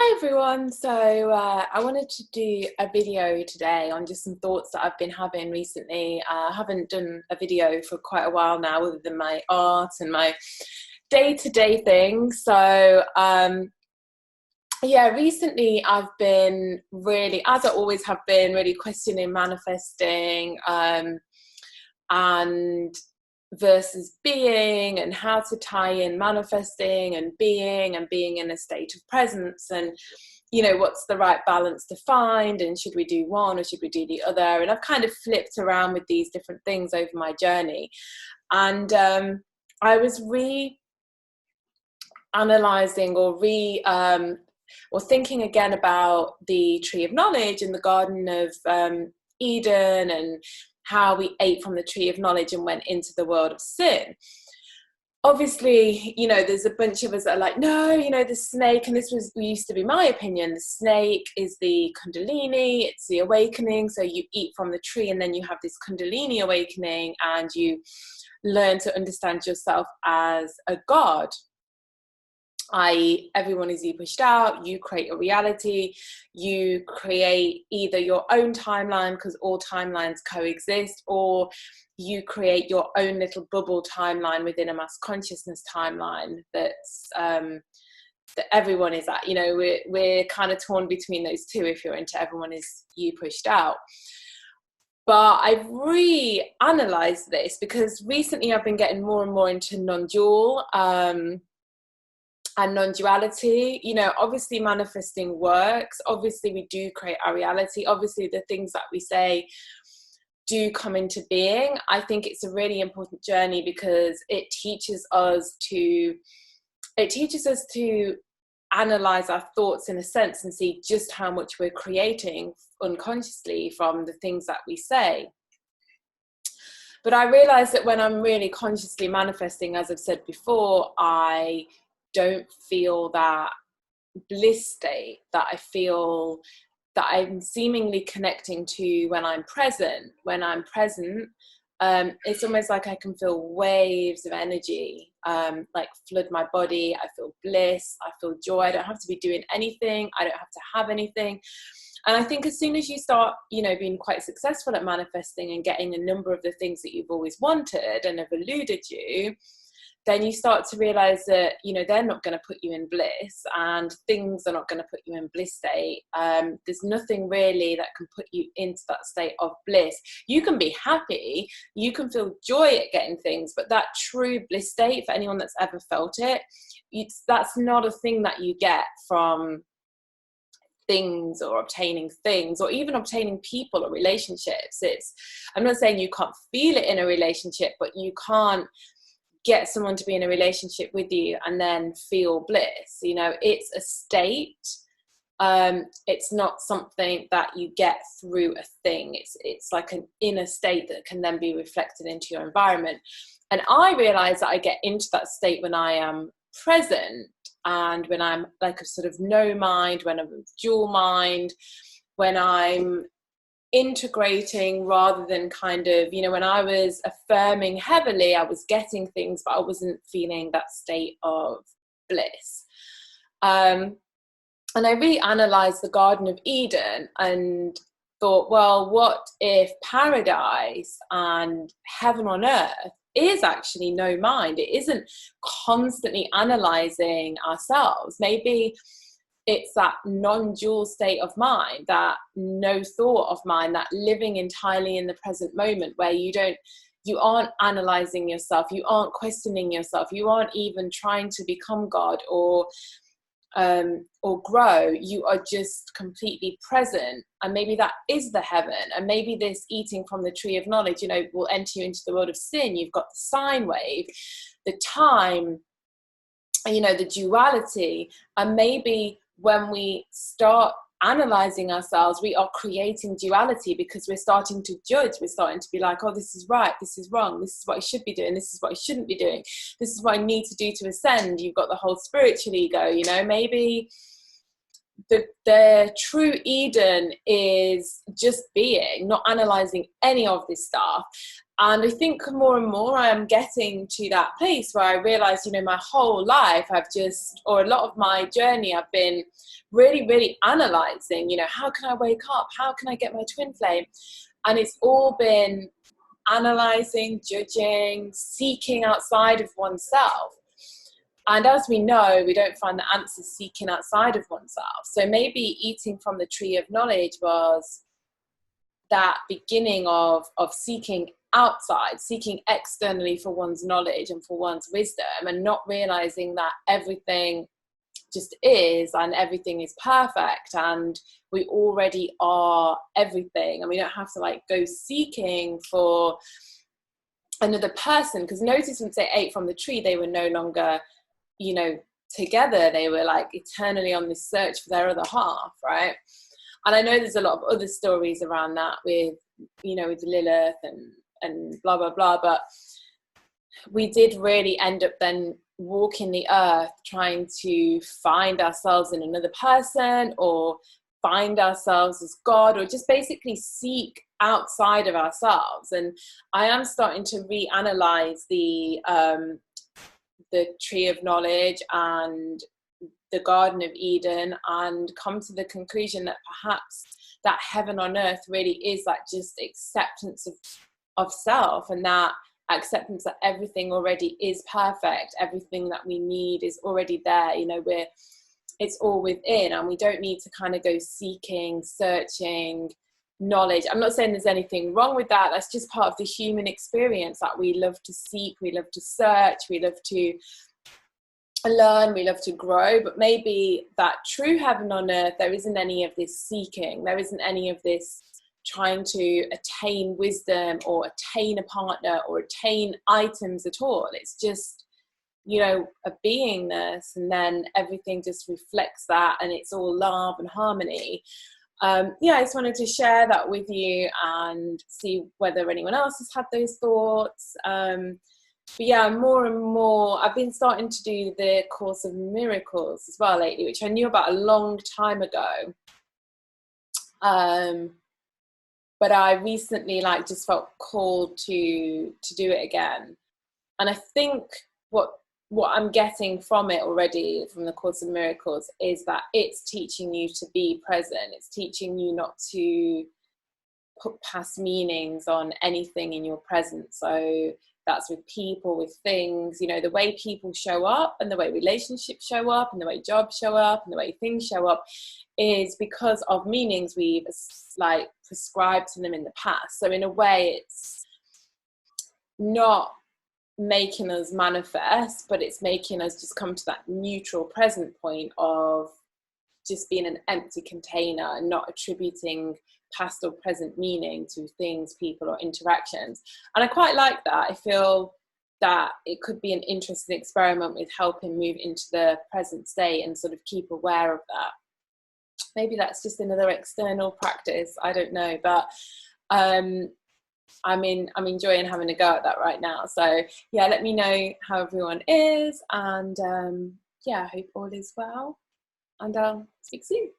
Hi everyone. I wanted to do a video today on just some thoughts that I've been having recently. I haven't done a video for quite a while now, other than my art and my day-to-day things. Yeah, recently I've been really, as I always have been, really questioning manifesting and versus being, and how to tie in manifesting and being in a state of presence, and what's the right balance to find, and should we do one or should we do the other. And I've kind of flipped around with these different things over my journey, and I was analyzing or thinking again about the tree of knowledge and the garden of Eden, and how we ate from the tree of knowledge and went into the world of sin. Obviously, there's a bunch of us that are like, no, the snake, and used to be my opinion, the snake is the kundalini, it's the awakening. So you eat from the tree and then you have this kundalini awakening, and you learn to understand yourself as a god, i.e. everyone is you pushed out, you create a reality, you create either your own timeline, because all timelines coexist, or you create your own little bubble timeline within a mass consciousness timeline that's that everyone is at. We're kind of torn between those two if you're into everyone is you pushed out. But I've reanalyzed this because recently I've been getting more and more into non-dual and non-duality. Obviously manifesting works, obviously we do create our reality, obviously the things that we say do come into being. I think it's a really important journey because it teaches us to analyze our thoughts in a sense and see just how much we're creating unconsciously from the things that we say. But I realize that when I'm really consciously manifesting, as I've said before, I don't feel that bliss state that I feel that I'm seemingly connecting to when I'm present. When I'm present, it's almost like I can feel waves of energy like flood my body. I feel bliss, I feel joy. I don't have to be doing anything, I don't have to have anything. And I think as soon as you start, being quite successful at manifesting and getting a number of the things that you've always wanted and have eluded you, then you start to realize that, they're not going to put you in bliss, and things are not going to put you in bliss state. There's nothing really that can put you into that state of bliss. You can be happy, you can feel joy at getting things, but that true bliss state, for anyone that's ever felt it, that's not a thing that you get from things or obtaining things, or even obtaining people or relationships. I'm not saying you can't feel it in a relationship, but you can't get someone to be in a relationship with you and then feel bliss. It's a state. It's not something that you get through a thing. It's like an inner state that can then be reflected into your environment. And I realize that I get into that state when I am present, and when I'm like a sort of no mind, when I'm a dual mind, when I'm integrating rather than kind of, when I was affirming heavily, I was getting things, but I wasn't feeling that state of bliss. And I reanalyzed the Garden of Eden and thought, well, what if paradise and heaven on earth is actually no mind? It isn't constantly analyzing ourselves. Maybe it's that non-dual state of mind, that no thought of mind, that living entirely in the present moment, where you aren't analyzing yourself, you aren't questioning yourself, you aren't even trying to become God or grow. You are just completely present. And maybe that is the heaven. And maybe this eating from the tree of knowledge, will enter you into the world of sin. You've got the sine wave, the time, the duality. And maybe when we start analyzing ourselves, we are creating duality, because we're starting to judge. We're starting to be like, oh, this is right, this is wrong, this is what I should be doing, this is what I shouldn't be doing, this is what I need to do to ascend. You've got the whole spiritual ego. Maybe the true Eden is just being, not analyzing any of this stuff. And I think more and more I am getting to that place where I realize, you know, my whole life or a lot of my journey, I've been really, really analyzing, you know, how can I wake up? How can I get my twin flame? And it's all been analyzing, judging, seeking outside of oneself. And as we know, we don't find the answers seeking outside of oneself. So maybe eating from the tree of knowledge was that beginning of seeking outside, seeking externally for one's knowledge and for one's wisdom, and not realizing that everything just is and everything is perfect and we already are everything, and we don't have to like go seeking for another person. Because notice once they ate from the tree, they were no longer, you know, together. They were like eternally on this search for their other half, right? And I know there's a lot of other stories around that with, you know, with Lilith and blah, blah, blah. But we did really end up then walking the earth trying to find ourselves in another person, or find ourselves as God, or just basically seek outside of ourselves. And I am starting to reanalyze the tree of knowledge and the Garden of Eden, and come to the conclusion that perhaps that heaven on earth really is that just acceptance of self, and that acceptance that everything already is perfect, everything that we need is already there, you know, it's all within, and we don't need to kind of go seeking, searching knowledge. I'm not saying there's anything wrong with that. That's just part of the human experience, that we love to seek, we love to search, we love to learn, we love to grow. But maybe that true heaven on earth, there isn't any of this seeking, there isn't any of this trying to attain wisdom or attain a partner or attain items at all. It's just, you know, a beingness, and then everything just reflects that, and it's all love and harmony. Yeah, I just wanted to share that with you and see whether anyone else has had those thoughts. But yeah, more and more, I've been starting to do the Course of Miracles as well lately, which I knew about a long time ago. But I recently like just felt called to do it again. And I think what I'm getting from it already, from the Course of Miracles, is that it's teaching you to be present. It's teaching you not to put past meanings on anything in your present. So that's with people, with things, you know, the way people show up and the way relationships show up and the way jobs show up and the way things show up is because of meanings we've like prescribed to them in the past. So in a way, it's not making us manifest, but it's making us just come to that neutral present point of just being an empty container and not attributing past or present meaning to things, people, or interactions. And I quite like that. I feel that it could be an interesting experiment with helping move into the present state and sort of keep aware of that. Maybe that's just another external practice, I don't know, but I'm enjoying having a go at that right now. So yeah, let me know how everyone is, and yeah, I hope all is well, and I'll speak soon.